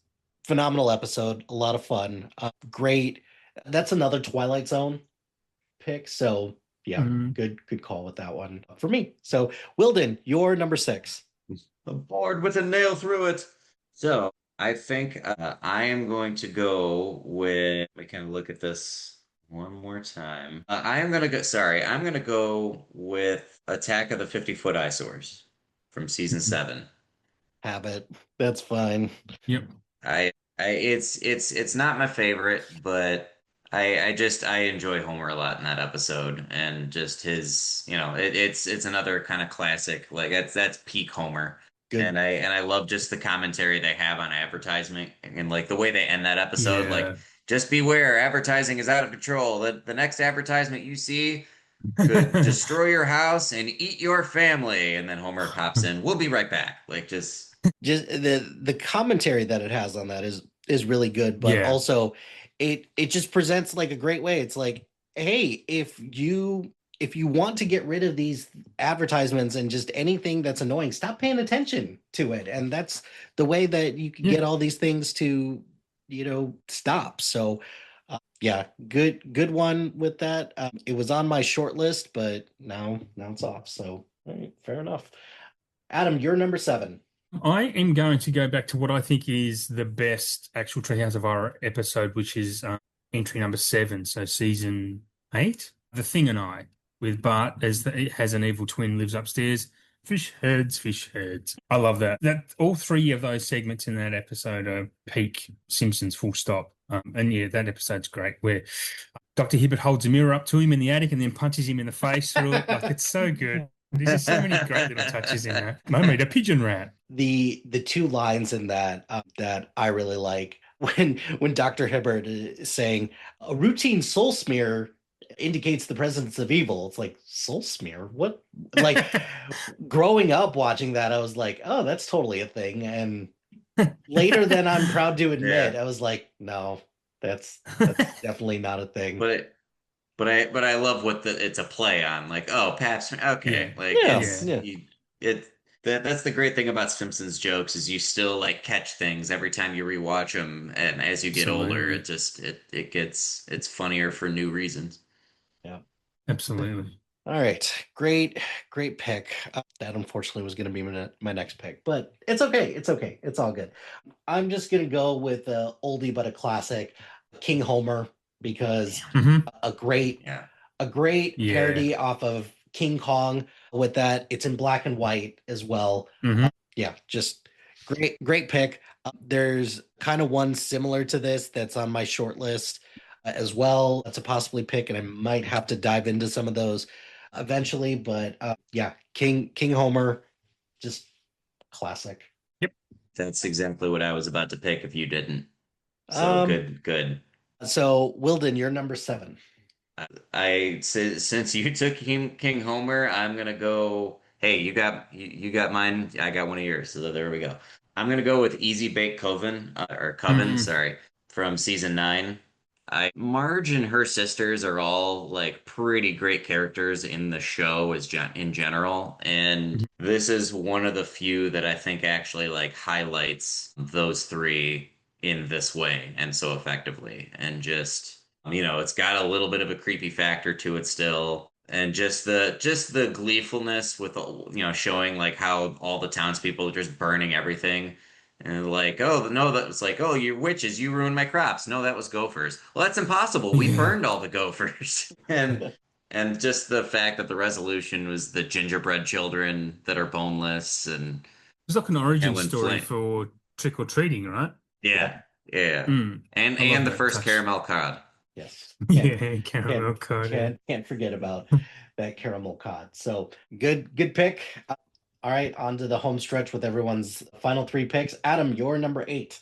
phenomenal episode, a lot of fun. Great. That's another Twilight Zone pick. So yeah, Mm. good call with that one for me. So Wilden, you're number 6. A board with a nail through it. So I think I am going to go with. We can look at this one more time. I am gonna go. Sorry, I'm gonna go with Attack of the 50-Foot Eyesores from season 7. Habit. That's fine. Yep. It's not my favorite, but I enjoy Homer a lot in that episode, and just his, it's another kind of classic. Like that's peak Homer. Good. And I love just the commentary they have on advertisement and like the way they end that episode. Like, Yeah. just beware, advertising is out of control. The next advertisement you see could destroy your house and eat your family. And then Homer pops in, we'll be right back. Like, just Just the commentary that it has on that is really good, but Yeah. also it just presents like a great way. It's like, hey, if you want to get rid of these advertisements and just anything that's annoying, stop paying attention to it. And that's the way that you can Yeah. get all these things to, stop. So yeah, good one with that. It was on my short list, but now it's off. So all right, fair enough. Adam, you're number 7. I am going to go back to what I think is the best actual Treehouse of Horror episode, which is entry number 7, so season 8, The Thing and I, with Bart as it has an evil twin lives upstairs. Fish heads, fish heads. I love that. That all 3 of those segments in that episode are peak Simpsons, full stop. And yeah, that episode's great. Where Dr. Hibbert holds a mirror up to him in the attic and then punches him in the face through it. Like, it's so good. There's just so many great little touches in that. I made a pigeon rat. The two lines in that that I really like when Dr. Hibbert is saying a routine soul smear indicates the presence of evil. It's like soul smear? What? Like growing up watching that, I was like, oh, that's totally a thing. And later than I'm proud to admit, yeah. I was like, no, that's definitely not a thing. But but I love what it's a play on. Like, oh, Pabst. Yeah. Okay, like Yeah, Yeah. yeah. it that's the great thing about Simpsons jokes is you still like catch things every time you rewatch them, and as you get older, Absolutely. it just it's funnier for new reasons. Yeah. Absolutely. All right, great pick. That unfortunately was going to be my next pick, but it's okay. It's okay. It's all good. I'm just going to go with a oldie but a classic, King Homer, because Hmm. a great Yeah. a great Yeah. parody off of King Kong with that. It's in black and white as well. Hmm. Yeah, just great pick. There's kind of one similar to this that's on my short list as well. That's a possibly pick, and I might have to dive into some of those eventually. But yeah, King Homer, just classic. Yep. That's exactly what I was about to pick if you didn't. So Um, good. so Wilden, you're number 7. Since you took King Homer, I'm gonna go. Hey, you got mine. I got one of yours. So there we go. I'm gonna go with Easy Bake Coven or Coven, Hmm. sorry, from season 9. Marge and her sisters are all like pretty great characters in the show in general, and this is one of the few that I think actually like highlights those 3 in this way and so effectively, and just. It's got a little bit of a creepy factor to it still. And just the gleefulness with showing like how all the townspeople are just burning everything. And like, oh no, that was like, oh, you witches, you ruined my crops. No, that was gophers. Well, that's impossible. We Yeah. burned all the gophers. And just the fact that the resolution was the gingerbread children that are boneless It's like an origin and when story Flint. for trick or treating, right? Yeah. Yeah. Mm. And I love and the that first touch. caramel cod. Yes. Yeah, caramel code. Yeah. Can't forget about that caramel cod. So good pick. All right, on to the home stretch with everyone's final 3 picks. Adam, you're number 8.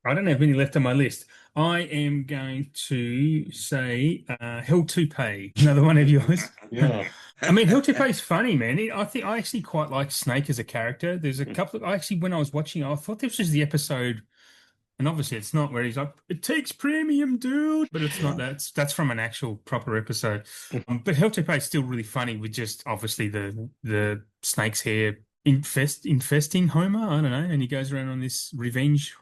I don't have any left on my list. I am going to say Hell to Pay, another one of yours. Yeah. I mean, Hell to Pay is funny, man. I think I actually quite like Snake as a character. There's a couple of, actually, when I was watching, I thought this was the episode, and obviously it's not, where he's like, "It takes premium, dude," but it's not. That's from an actual proper episode. But Hell to Pay is still really funny with just obviously the snake's hair infesting Homer. I don't know, and he goes around on this revenge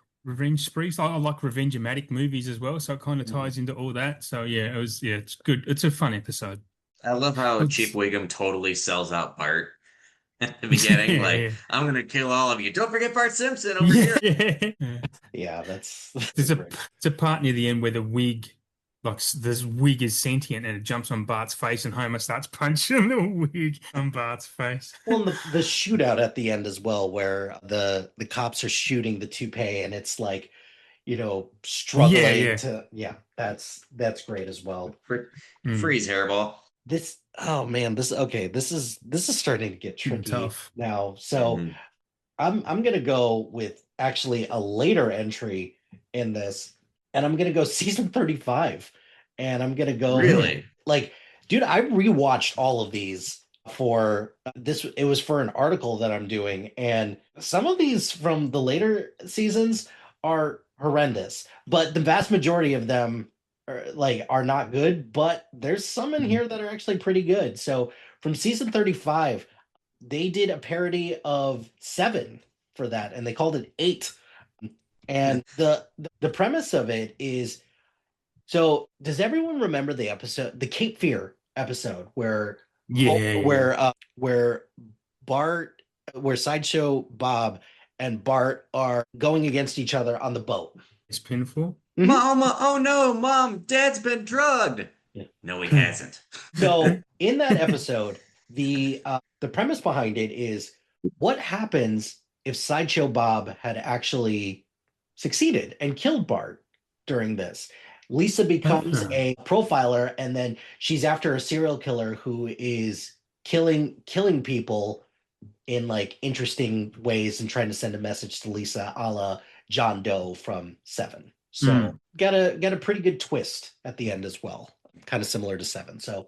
sprees. I like revenge-matic movies as well, so it kind of ties into all that. So yeah, it's good. It's a fun episode. I love how Chief It's, Wiggum totally sells out Bart at the beginning. Like, yeah, I'm gonna kill all of you. Don't forget Bart Simpson over yeah, here. yeah. Yeah, that's There's a great. there's a part near the end where the wig, like this wig is sentient and it jumps on Bart's face and Homer starts punching the wig on Bart's face. Well, and the shootout at the end as well, where the cops are shooting the toupee, and it's like, Yeah, struggling yeah. to, yeah, that's great as well. Mm, Freeze hairball. This, oh man, this is starting to get getting tricky tough. now. So Mhm. I'm gonna go with actually a later entry in this, and I'm gonna go season 35, and I'm gonna go with, Really? like, dude, I rewatched all of these for this. It was for an article that I'm doing, and some of these from the later seasons are horrendous, but the vast majority of them are not good. But there's some in Mm. here that are actually pretty good. So from season 35, they did a parody of Seven for that, and they called it Eight. And the premise of it is, so does everyone remember the episode, the Cape Fear episode, where Yeah, yeah. where Bart, where Sideshow Bob and Bart are going against each other on the boat? It's painful. Mhm. Mama, oh no, Mom, Dad's been drugged. Yeah. No, he hasn't. So in that episode, the premise behind it is, what happens if Sideshow Bob had actually succeeded and killed Bart during this? Lisa becomes a profiler, and then she's after a serial killer who is killing people in like interesting ways and trying to send a message to Lisa, a la John Doe from Seven. So Mm. got a pretty good twist at the end as well, kind of similar to Seven. So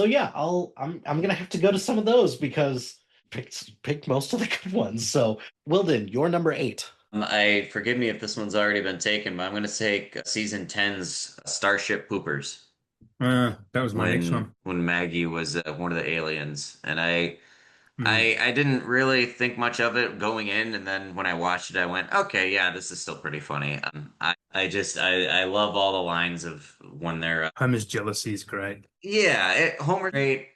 yeah, I'm gonna have to go to some of those because picked most of the good ones. So Whildin, you're number 8. I forgive me if this one's already been taken, but I'm gonna take season 10's Starship Poopers That was my next one. when Maggie was one of the aliens, and Mm. I didn't really think much of it going in, and then when I watched it, I went, okay, yeah, this is still pretty funny. I love all the lines of when they're Homer's jealousy is great. yeah, Homer great,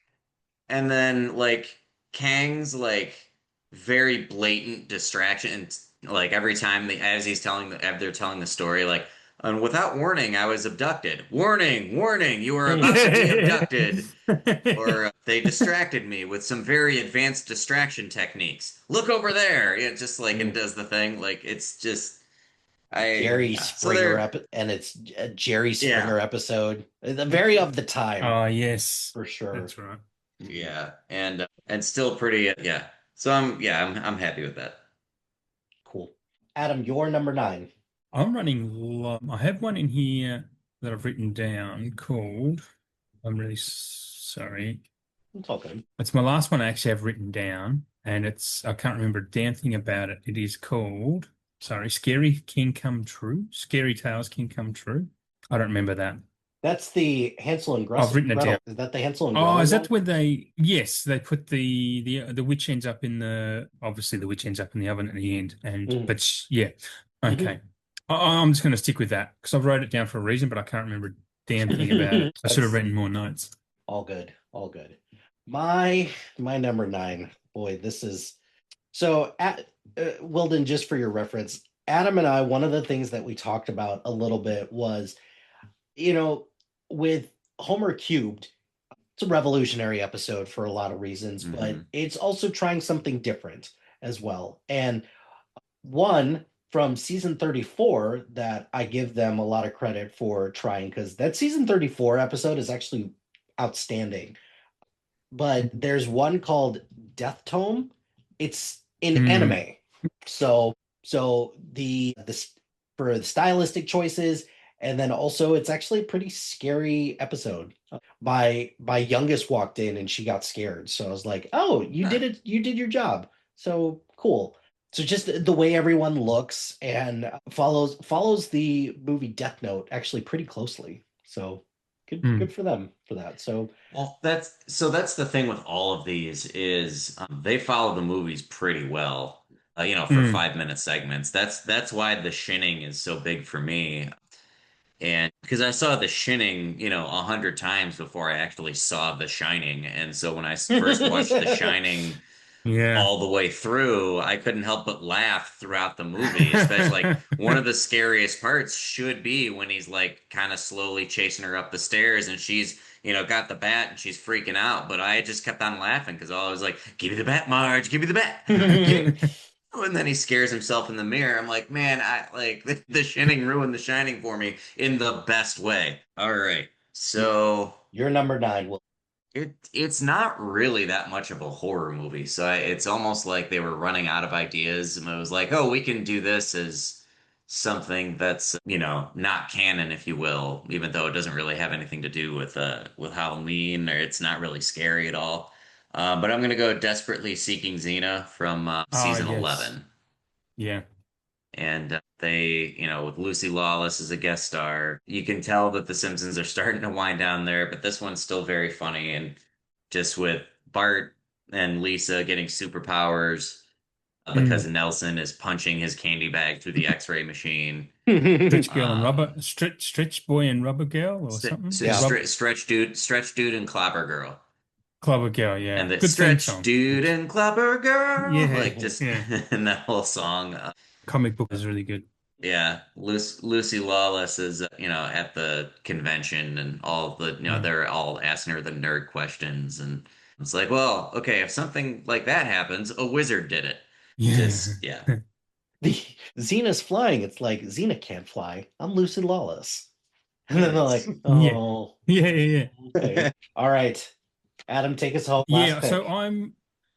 and then like Kang's like very blatant distraction, and like every time as as they're telling the story, like, and without warning, I was abducted. Warning, warning, you are about to be abducted. Or they distracted me with some very advanced distraction techniques. Look over there. Yeah, just like, and does the thing. Like, it's just Jerry so Springer they're and it's a Jerry yeah. Springer episode. The very of the time, Oh, yes, for sure. that's right. Yeah, and still pretty yeah. So I'm happy with that. Cool. Adam, you're number 9. I'm running low. I have one in here that I've written down called, I'm really sorry. It's all good. It's my last one I actually have written down, and I can't remember a damn thing about it. It is called, sorry, Scary King Come True. Scary Tales King Come True. I don't remember that. That's the Hansel and I've written it Gretel. down. Is that the Hansel and Oh, Gretel is one? that where yes, they put the witch ends up in obviously the witch ends up in the oven at the end, Mhm. yeah, Mhm. okay. I'm just going to stick with that because I've wrote it down for a reason, but I can't remember a damn thing about it. I should have That's written more notes. all good. All good. My number 9. Boy, this is so. Wilden, just for your reference, Adam and I, one of the things that we talked about a little bit was, you know, with Homer Cubed, it's a revolutionary episode for a lot of reasons, but Hmm. it's also trying something different as well. And one from season 34 that I give them a lot of credit for trying, because that season 34 episode is actually outstanding. But there's one called Death Tome. It's in Mm, anime. So the for the stylistic choices, and then also it's actually a pretty scary episode. My youngest walked in and she got scared, so I was like, "Oh, you Huh. did it! You did your job." So cool. So just the way everyone looks and follows the movie Death Note actually pretty closely. So good Mm, for them for that. So Well, that's the thing with all of these is they follow the movies pretty well. For mm. 5 minute segments. That's why The Shining is so big for me. And because I saw The Shining, 100 times before I actually saw The Shining. And so when I first watched The Shining Yeah. all the way through, I couldn't help but laugh throughout the movie, especially like one of the scariest parts should be when he's like kind of slowly chasing her up the stairs and she's, got the bat and she's freaking out. But I just kept on laughing because all I was like, give me the bat, Marge, give me the bat. Give me. And then he scares himself in the mirror. I'm like, man, I like the Shining ruined The Shining for me in the best way. All right. So you're number nine. Well, it's not really that much of a horror movie, so it's almost like they were running out of ideas, and it was like, oh, we can do this as something that's not canon, if you will, even though it doesn't really have anything to do with Halloween, or it's not really scary at all. But I'm gonna go Desperately Seeking Xena from Ah, season yes. 11. Yeah. And they, with Lucy Lawless as a guest star, you can tell that the Simpsons are starting to wind down there, but this one's still very funny. And just with Bart and Lisa getting superpowers because Mm. Nelson is punching his candy bag through the X-ray machine. Stretch girl and rubber, Um, stretch boy and rubber girl or something. yeah. Stretch Dude, and Clobber Girl. Clover girl. Yeah. And the Good theme Stretch song. Dude and Clobber Girl, Yeah. like just Yeah. and that whole song. Comic book is really good. Yeah, Lucy Lawless is, at the convention and all the, Mm. they're all asking her the nerd questions. And it's like, well, okay, if something like that happens, a wizard did it. Yeah. Just, yeah. The Xena's flying. It's like Xena can't fly. I'm Lucy Lawless. And then they're like, Yes. Yeah. oh, Yeah. Yeah. okay. All right. Adam, take us home. Last Yeah, so pick.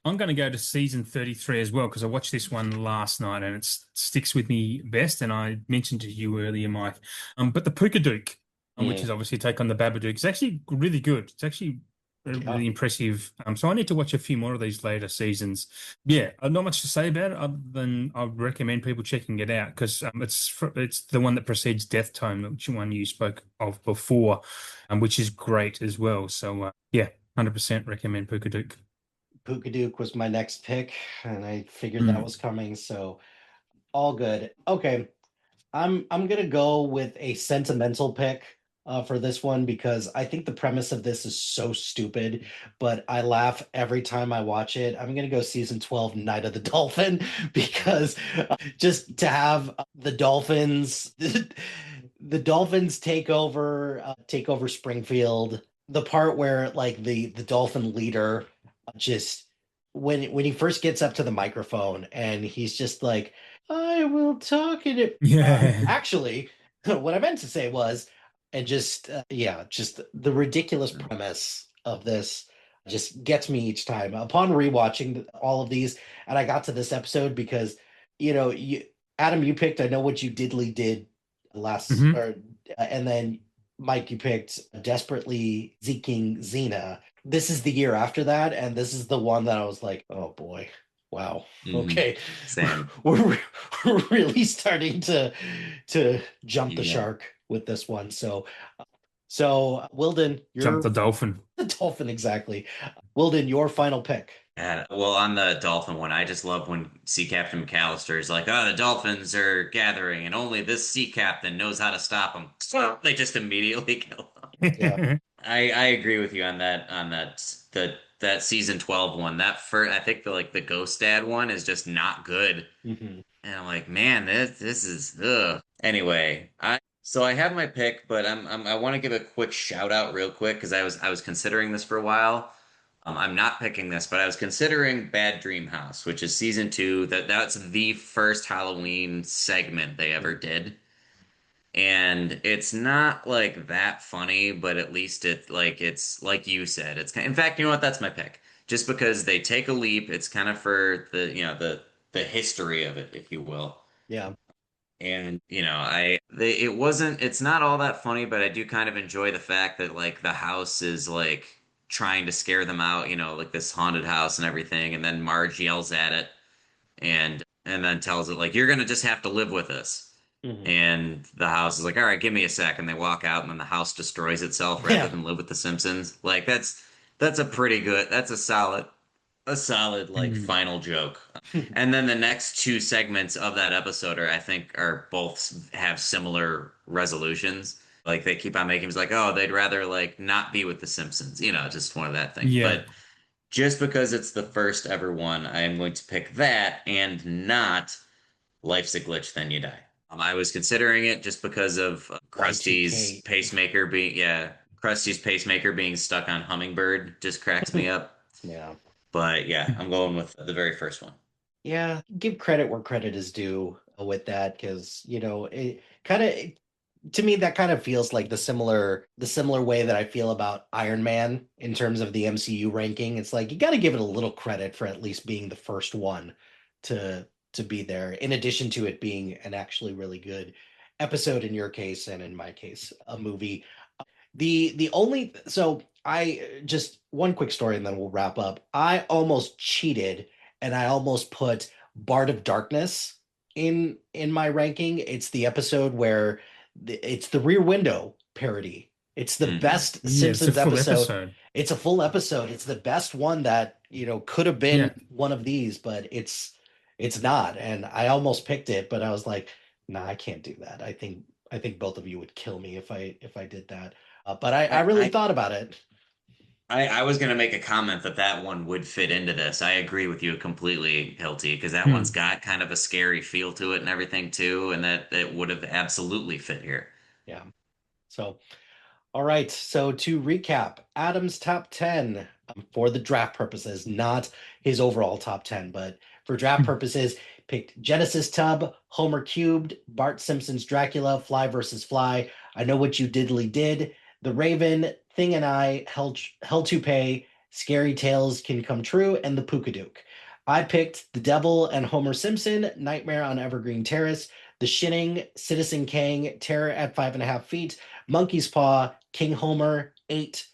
I'm going to go to season 33 as well because I watched this one last night and it sticks with me best. And I mentioned to you earlier, Mike, but the Duke, which Mm, is obviously a take on the Babadook, is actually really good. It's actually yeah. really impressive. So I need to watch a few more of these later seasons. Yeah, not much to say about it other than I recommend people checking it out because it's the one that precedes Death Tome, which one you spoke of before, which is great as well. So yeah. 100% recommend Duke. Pukaduke was my next pick, and I figured that Mm. was coming, so all good. Okay. I'm gonna go with a sentimental pick for this one because I think the premise of this is so stupid, but I laugh every time I watch it. I'm gonna go season 12, Night of the Dolphin, because just to have the Dolphins, the Dolphins take over Springfield. The part where like the Dolphin leader just when he first gets up to the microphone and he's just like, I will talk in it. Yeah. Actually, what I meant to say was, and just yeah, just the ridiculous Mm. premise of this just gets me each time. Upon rewatching all of these, and I got to this episode because you Adam, you picked I Know What You Diddly Did last, Hmm. or and then Mike, you picked Desperately Seeking Xena. This is the year after that, and this is the one that I was like, oh boy, wow, Hmm. okay, Same. we're really starting to jump the Yeah. shark with this one. So Wilden, Jump you're the dolphin. the dolphin exactly. Wilden, your final pick. And well, on the dolphin one, I just love when Sea Captain McAllister is like, "Oh, the dolphins are gathering, and only this sea captain knows how to stop them." So they just immediately kill them. Yeah. I agree with you on that season 12 one. That first, I think the Ghost Dad one is just not good. Mhm. And I'm like, man, this is ugh. Anyway, I have my pick, but I want to give a quick shout out real quick because I was considering this for a while. I'm not picking this, but I was considering Bad Dream House, which is season 2. That's the first Halloween segment they ever did. And it's not like that funny, but at least it's like you said. In fact, you know what? That's my pick. Just because they take a leap, it's kind of for the history of it, if you will. Yeah. And it's not all that funny, but I do kind of enjoy the fact that like the house is like trying to scare them out, like this haunted house and everything, and then Marge yells at it and then tells it like you're gonna just have to live with this. Mhm. And the house is like, all right, give me a sec, and they walk out, and then the house destroys itself rather Yeah. than live with the Simpsons. Like that's a pretty good, that's a solid like Mm. final joke. And then the next two segments of that episode I think are both have similar resolutions. Like they keep on making it's like, oh, they'd rather like not be with the Simpsons, just one of that thing. Yeah. But just because it's the first ever one, I am going to pick that and not Life's a Glitch, Then You Die. I was considering it just because of Y2K. Krusty's pacemaker being stuck on Hummingbird just cracks me up. Yeah. But yeah, I'm going with the very first one. Yeah, give credit where credit is due with that, because it kind of, to me, that kind of feels like the similar way that I feel about Iron Man in terms of the MCU ranking. It's like you got to give it a little credit for at least being the first one to be there, in addition to it being an actually really good episode in your case, and in my case, a movie. The only so I just one quick story and then we'll wrap up. I almost cheated and I almost put Bard of Darkness in my ranking. It's the episode where it's the Rear Window parody. It's the Hmm. best Yeah, it's a Simpsons full episode. episode. It's a full episode. It's the best one that, could have been Yeah. one of these, but it's not. And I almost picked it, but I was like, nah, I can't do that. I think both of you would kill me if I did that. But I I, really I, thought about it. I was gonna make a comment that that one would fit into this. I agree with you completely, Hilty, because that one's Hmm. got kind of a scary feel to it and everything too, and that it would have absolutely fit here. Yeah. So, all right. So to recap, Adam's top 10 for the draft purposes, not his overall top 10, but for draft Hmm. purposes, picked Genesis Tub, Homer Cubed, Bart Simpson's Dracula, Fly versus Fly, I Know What You Diddly Did, The Raven, Thing and I, Hell to Pay, Scary Tales Can Come True, and The Pookadook. I picked The Devil and Homer Simpson, Nightmare on Evergreen Terrace, The Shinning, Citizen Kang, Terror at 5.5 feet, Monkey's Paw, King Homer, 8,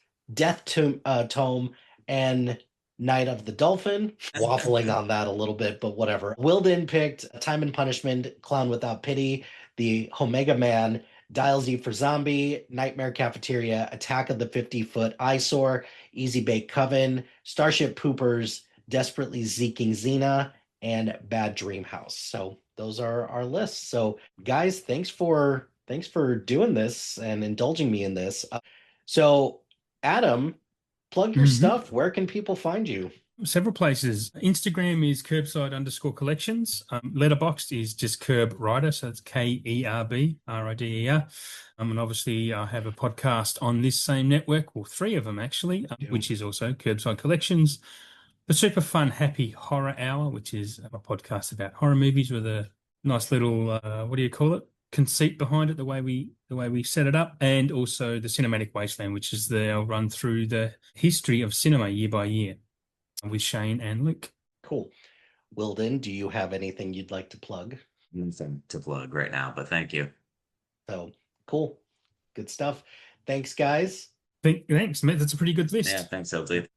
Tome, and Night of the Dolphin. Waffling on that a little bit, but whatever. Whildin picked Time and Punishment, Clown Without Pity, The Omega Man, Dial Z for Zombie, Nightmare Cafeteria, Attack of the 50-Foot Eyesore, Easy Bake Coven, Starship Poopers, Desperately Zeking Xena, and Bad Dream House. So those are our lists. So guys, thanks for doing this and indulging me in this. So Adam, plug your Hmm. stuff. Where can people find you? Several places. Instagram is curbside_collections. Letterboxd is just Curb Rider, so it's KERBRIDER. And obviously, I have a podcast on this same network, or three of them actually, which is also Curbside Collections. The Super Fun Happy Horror Hour, which is a podcast about horror movies with a nice little what do you call it? Conceit behind it, the way we set it up, and also the Cinematic Wasteland, which is I'll run through the history of cinema year by year with Shane and Luke. Cool. Wilden, do you have anything you'd like to plug? Nothing to plug right now, but thank you. So cool. Good stuff. Thanks, guys. Thanks, mate. That's a pretty good list. Yeah, thanks, Hilty.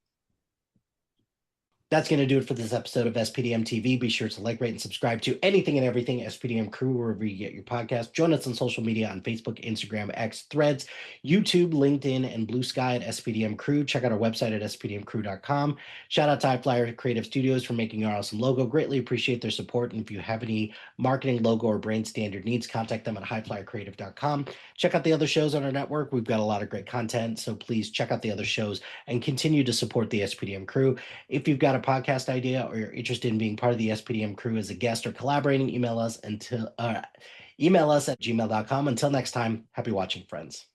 That's going to do it for this episode of SPDM TV. Be sure to like, rate, and subscribe to anything and everything SPDM Crew, wherever you get your podcast. Join us on social media on Facebook, Instagram, X, Threads, YouTube, LinkedIn, and Blue Sky at SPDM Crew. Check out our website at spdmcrew.com. Shout out to iFlyer Creative Studios for making our awesome logo. Greatly appreciate their support. And if you have any marketing, logo, or brand standard needs, contact them at highflyercreative.com. Check out the other shows on our network. We've got a lot of great content, so please check out the other shows and continue to support the SPDM Crew. If you've got a podcast idea or you're interested in being part of the SPDM Crew as a guest or collaborating, email us at gmail.com. Until next time, happy watching, friends.